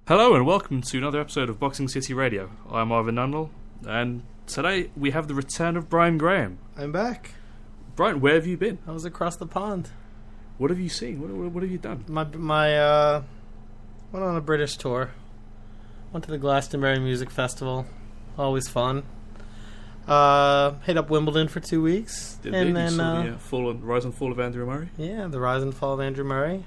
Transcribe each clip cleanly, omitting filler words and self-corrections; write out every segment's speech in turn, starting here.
Hello and welcome to another episode of Boxing City Radio. I'm Ivan Nundle, and today we have the return of Bryan Graham. I'm back. Bryan, where have you been? I was across the pond. What have you seen? What have you done? My went on a British tour. Went to the Glastonbury Music Festival. Always fun. Hit up Wimbledon for 2 weeks. And then the rise and fall of Andrew Murray? Yeah, the rise and fall of Andrew Murray.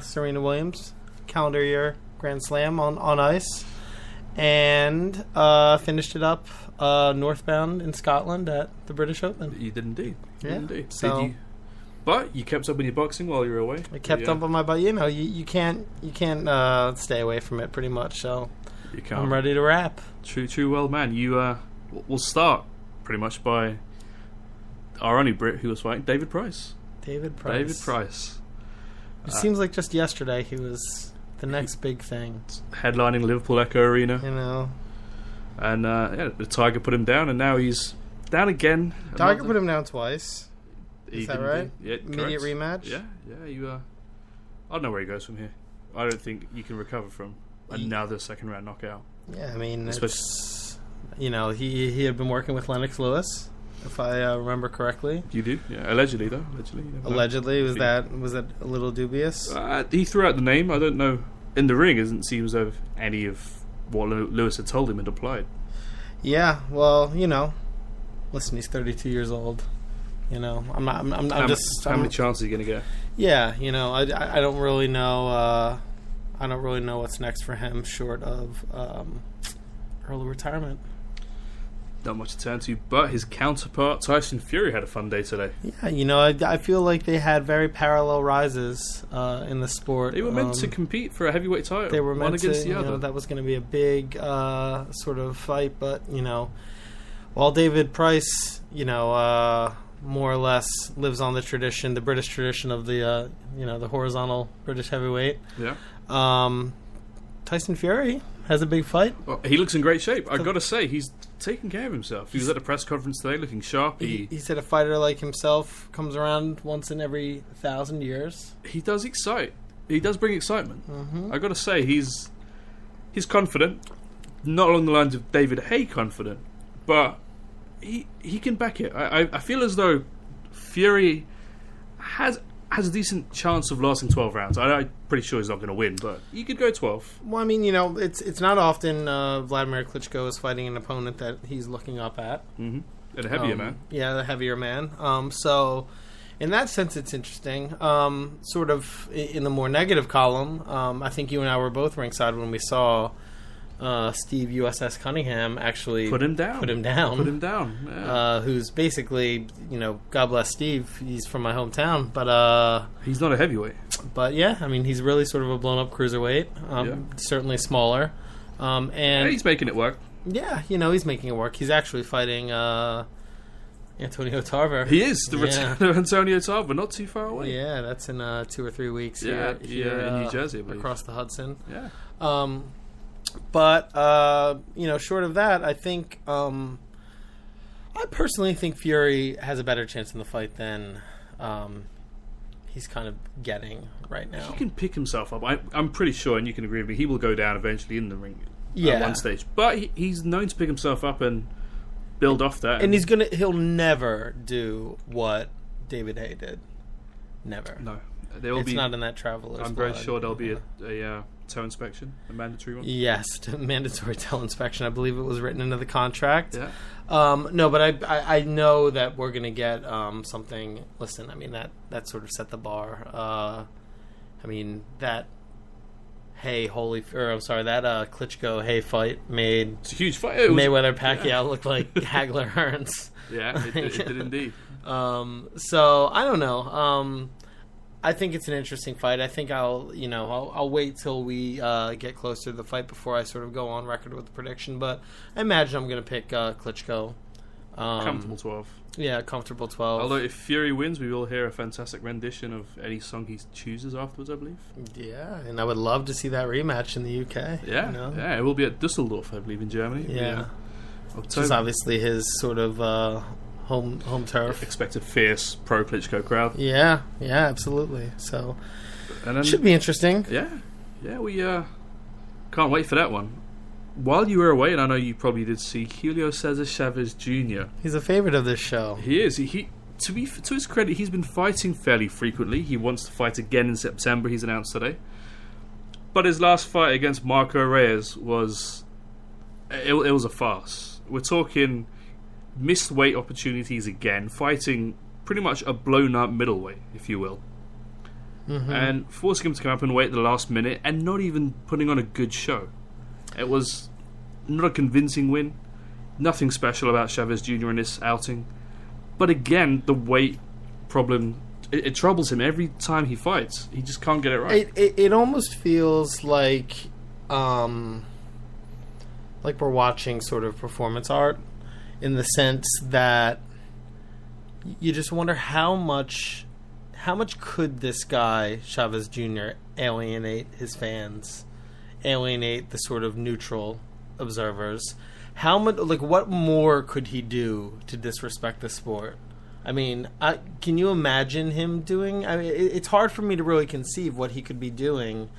Serena Williams, calendar year Grand Slam on ice. And finished it up northbound in Scotland at the British Open. You did indeed. So, but you kept up with your boxing while you were away? I kept up on my butt. You can't stay away from it pretty much, so you can't. I'm ready to wrap. True well, man. We'll start pretty much by our only Brit who was fighting, David Price. David Price. It seems like just yesterday he was the next big thing. Headlining Liverpool Echo Arena. You know. And the Tiger put him down, and now he's down again. Tiger put him down twice. Is that right? Yeah, immediate rematch? Yeah. I don't know where he goes from here. I don't think you can recover from another second round knockout. Yeah, I mean, he had been working with Lennox Lewis, if I remember correctly. You do? Yeah, allegedly though. Allegedly, was that a little dubious? He threw out the name. I don't know. In the ring, isn't he was of any of what Lewis had told him and applied. Yeah, well, listen, he's 32 years old. I'm just. How many chances are you going to get? Yeah, I don't really know. I don't really know what's next for him, short of early retirement. Not much to turn to, but his counterpart Tyson Fury had a fun day today. Yeah, I feel like they had very parallel rises in the sport. They were meant to compete for a heavyweight title. They were meant against to. The other. That was going to be a big sort of fight, but while David Price, more or less lives on the tradition, the British tradition of the the horizontal British heavyweight. Yeah. Tyson Fury has a big fight. Well, he looks in great shape. I've got to say, he's taking care of himself. He was at a press conference today looking sharp. He said a fighter like himself comes around once in every 1,000 years. He does excite. He does bring excitement. Mm-hmm. I've got to say, he's confident. Not along the lines of David Haye confident, but he can back it. I feel as though Fury has a decent chance of lasting 12 rounds. I'm pretty sure he's not going to win, but you could go 12. Well, I mean, it's not often Vladimir Klitschko is fighting an opponent that he's looking up at. Mm-hmm. And a heavier man. Yeah, the heavier man. So, in that sense, it's interesting. Sort of in the more negative column, I think you and I were both ringside when we saw Steve USS Cunningham actually put him down. Yeah. Who's basically, God bless Steve. He's from my hometown, but he's not a heavyweight. But yeah, I mean, he's really sort of a blown up cruiserweight. Certainly smaller, and he's making it work. Yeah, he's making it work. He's actually fighting Antonio Tarver. He is the return of Antonio Tarver, not too far away. Yeah, that's in 2 or 3 weeks. Here in New Jersey, across the Hudson. Yeah. But, short of that, I think, I personally think Fury has a better chance in the fight than he's kind of getting right now. He can pick himself up. I'm pretty sure, and you can agree with me, he will go down eventually in the ring at one stage. But he's known to pick himself up and build off that. And he'll never do what David Haye did. Never. No. It's not in that traveler's I'm very sure there'll be a toe inspection, a mandatory one. Yes, mandatory toe inspection. I believe it was written into the contract. Yeah. No, but I know that we're going to get something. Listen, I mean that sort of set the bar. I mean that that Klitschko Haye fight made. It's a huge fight. Mayweather Pacquiao looked like Hagler Hearns. Yeah, it did indeed. So I don't know. I think it's an interesting fight. I think I'll wait till we get closer to the fight before I sort of go on record with the prediction. But I imagine I'm going to pick Klitschko. Comfortable 12. Yeah, comfortable 12. Although if Fury wins, we will hear a fantastic rendition of any song he chooses afterwards, I believe. Yeah, and I would love to see that rematch in the UK. Yeah, it will be at Dusseldorf, I believe, in Germany. Yeah, which is obviously his sort of home turf. Expect a fierce pro Klitschko crowd. Yeah, absolutely. So, and then, should be interesting. Yeah. We Can't wait for that one. While you were away, and I know you probably did see Julio Cesar Chavez Jr. He's a favorite of this show. He is. To his credit, he's been fighting fairly frequently. He wants to fight again in September, he's announced today. But his last fight against Marco Reyes was a farce. We're talking missed weight opportunities again, fighting pretty much a blown-up middleweight, if you will. Mm-hmm. And forcing him to come up and wait at the last minute and not even putting on a good show. It was not a convincing win. Nothing special about Chavez Jr. in this outing. But again, the weight problem, it troubles him every time he fights. He just can't get it right. It almost feels like we're watching sort of performance art, in the sense that you just wonder how much could this guy, Chavez Jr., alienate his fans, alienate the sort of neutral observers. How much, what more could he do to disrespect the sport? I mean, can you imagine him doing? I mean, it's hard for me to really conceive what he could be doing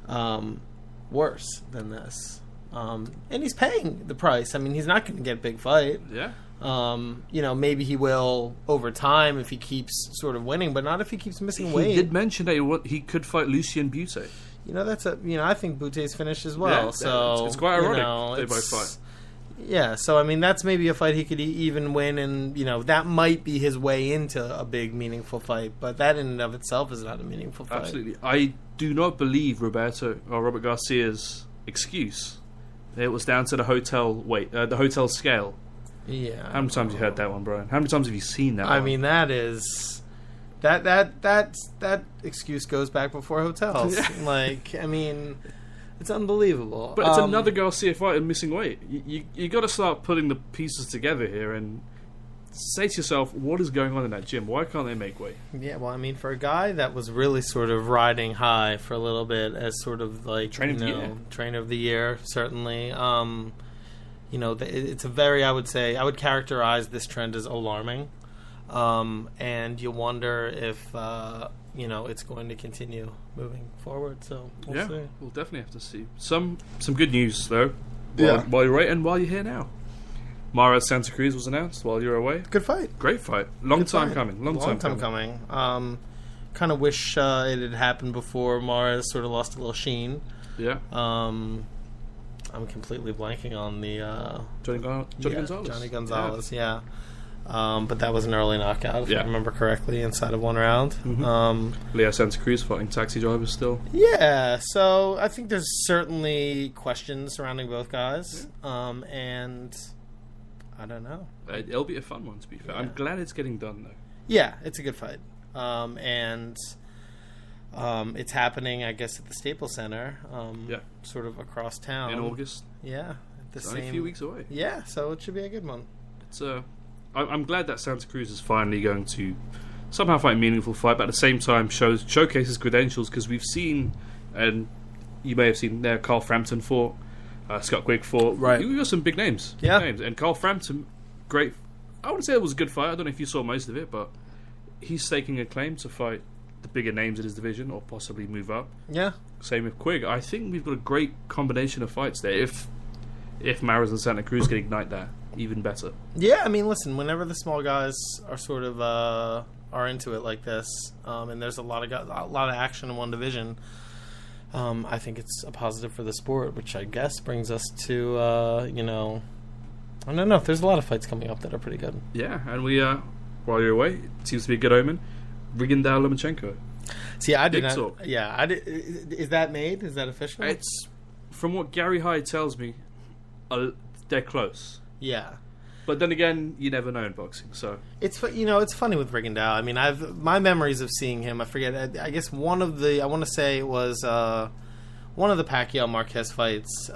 worse than this. And he's paying the price. I mean, he's not going to get a big fight. Yeah. Maybe he will over time if he keeps sort of winning, but not if he keeps missing weight. He did mention that he could fight Lucien Butte. I think Butte's finished as well. Yeah, so it's quite ironic they both fight. Yeah, so I mean that's maybe a fight he could even win, and that might be his way into a big meaningful fight. But that in and of itself is not a meaningful fight. Absolutely, I do not believe Robert Garcia's excuse. It was down to the hotel scale. Yeah. How many times have you heard that one, Brian? How many times have you seen that one? I mean, that excuse goes back before hotels. Yeah. It's unbelievable. But it's another Garcia fight and missing weight. You got to start putting the pieces together here and say to yourself, what is going on in that gym? Why can't they make weight? Yeah, well, I mean, for a guy that was really sort of riding high for a little bit as sort of trainer of the year, certainly. It's a very, I would characterize this trend as alarming. And you wonder if it's going to continue moving forward. So we'll see. We'll definitely have to see. Some good news though. While you're away and while you're here now, Mares Santa Cruz was announced while you're away. Good fight. Great fight. Long time coming. Long time coming. Kind of wish it had happened before Mares sort of lost a little sheen. Yeah. I'm completely blanking on the Johnny Gonzalez. Johnny Gonzalez. Yeah. But that was an early knockout, if I remember correctly, inside of one round. Mm-hmm. Leo Santa Cruz fighting taxi drivers still. Yeah, so I think there's certainly questions surrounding both guys. And I don't know. It'll be a fun one, to be fair. Yeah. I'm glad it's getting done, though. Yeah, it's a good fight. And it's happening, I guess, at the Staples Center, sort of across town. In August. Yeah. Only a few weeks away. Yeah, so it should be a good one. I'm glad that Santa Cruz is finally going to somehow fight a meaningful fight, but at the same time showcase his credentials, because we've seen, and you may have seen there, Carl Frampton fought, Scott Quigg fought. Right. We got some big names. Yeah. Big names. And Carl Frampton, great. I wouldn't say it was a good fight. I don't know if you saw most of it, but he's staking a claim to fight the bigger names in his division or possibly move up. Yeah. Same with Quigg. I think we've got a great combination of fights there. If Mares and Santa Cruz can ignite that, even better. Yeah, I mean, listen, whenever the small guys are sort of are into it like this, and there's a lot of action in one division, I think it's a positive for the sport, which I guess brings us to I don't know. There's a lot of fights coming up that are pretty good. Yeah, and we while you're away, it seems to be a good omen. Rigondeaux Lomachenko. See, I did not. Yeah, is that made? Is that official? It's from what Gary Hyde tells me. They're close. Yeah, but then again, you never know in boxing. So it's funny with Rigondeaux. I mean, my memories of seeing him. I forget. I guess one of the Pacquiao Marquez fights.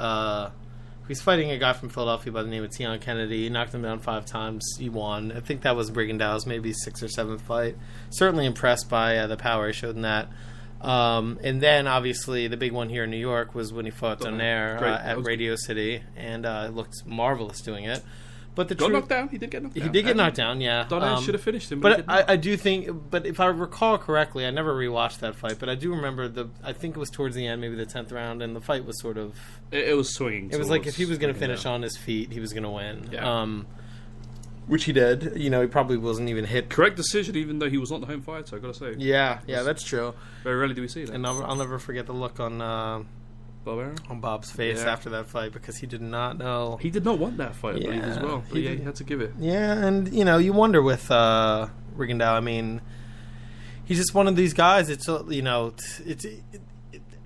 He's fighting a guy from Philadelphia by the name of Tion Kennedy. He knocked him down 5 times. He won. I think that was Rigondeaux's maybe 6th or 7th fight. Certainly impressed by the power he showed in that. And then, obviously, the big one here in New York was when he fought Donaire at Radio City, and looked marvelous doing it. But the got truth, knocked down. He did get knocked down. He did get knocked down, yeah. Donner should have finished him. But I do think, but if I recall correctly, I never rewatched that fight, but I do remember I think it was towards the end, maybe the 10th round, and the fight was sort of... It was swinging. It was like if he was going to finish on his feet, he was going to win. Yeah. Which he did. You know, he probably wasn't even hit. Correct decision, even though he was not the home fighter, I've got to say. Yeah, that's true. Very rarely do we see that. And I'll never forget the look on Bob's face after that fight, because he did not know. He did not want that fight, I believe, as well. But he had to give it. Yeah, and, you know, you wonder with Rigondeaux, I mean, he's just one of these guys. It's, you know,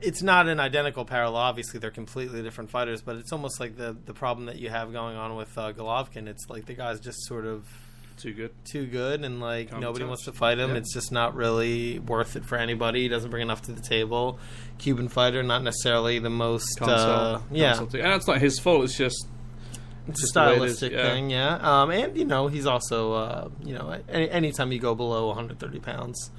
it's not an identical parallel. Obviously, they're completely different fighters, but it's almost like the problem that you have going on with Golovkin. It's like the guy's just sort of too good, and like nobody wants to fight him. It's just not really worth it for anybody. He doesn't bring enough to the table. Cuban fighter, not necessarily the most. And it's not his fault. It's just a stylistic thing. And you know, he's also you know, anytime you go below 130 pounds,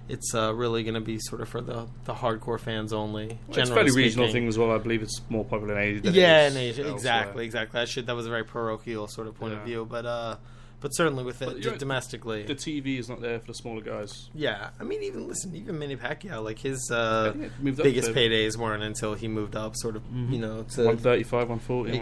it's really going to be sort of for the hardcore fans only. Well, it's a fairly regional thing as well. I believe it's more popular in Asia than in Asia. Exactly. That was a very parochial sort of point of view, but certainly with it domestically, the TV is not there for the smaller guys. Yeah, I mean, even Manny Pacquiao, like his biggest paydays weren't until he moved up, sort of, you know, to 135, 140.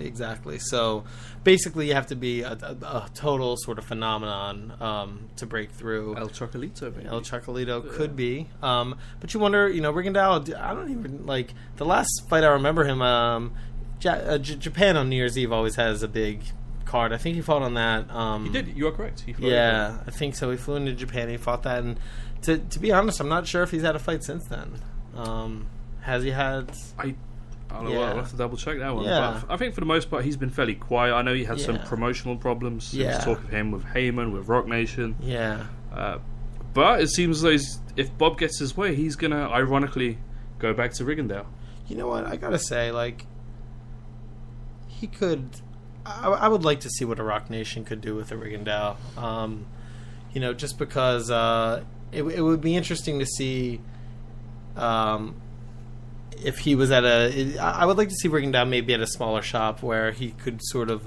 Exactly. So basically, you have to be a total sort of phenomenon to break through. El Chocolito, maybe. El Chocolito could be, but you wonder, you know, Rigondeaux. I don't even like the last fight I remember him. Japan on New Year's Eve always has a big card. I think he fought on that. He did. You are correct. He flew I think so. He flew into Japan. He fought that, and to be honest, I'm not sure if he's had a fight since then. Has he had? I don't know. I'll have to double check that one. Yeah. But I think for the most part, he's been fairly quiet. I know he had some promotional problems. There was talk of him with Heyman, with Rock Nation. Yeah. But it seems like if Bob gets his way, he's gonna ironically go back to Rigondeaux. You know what? I gotta say, like, he could. I would like to see what a Rock Nation could do with a Rigondeaux. You know, just because it would be interesting to see if he was at I would like to see Rigondeaux maybe at a smaller shop where he could sort of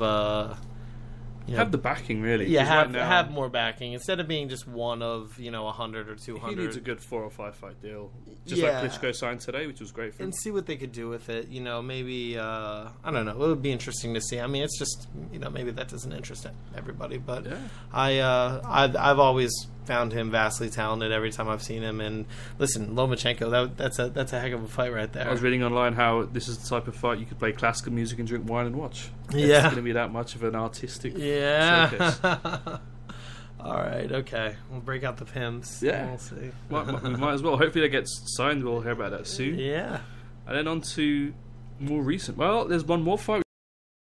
have the backing, really. Yeah, have more backing instead of being just one of 100 or 200. He needs a good 4 or 5 fight deal, just like Klitschko signed today, which was great for him. And see what they could do with it. You know, maybe I don't know. It would be interesting to see. I mean, it's just maybe that doesn't interest everybody, but I've always found him vastly talented every time I've seen him. And listen, Lomachenko, that's a heck of a fight right there. I was reading online how this is the type of fight you could play classical music and drink wine and watch. It's going to be that much of an artistic circus. All right, okay. We'll break out the pimps. Yeah. We'll see. We might as well. Hopefully that gets signed. We'll hear about that soon. Yeah. And then on to more recent. Well, there's one more fight.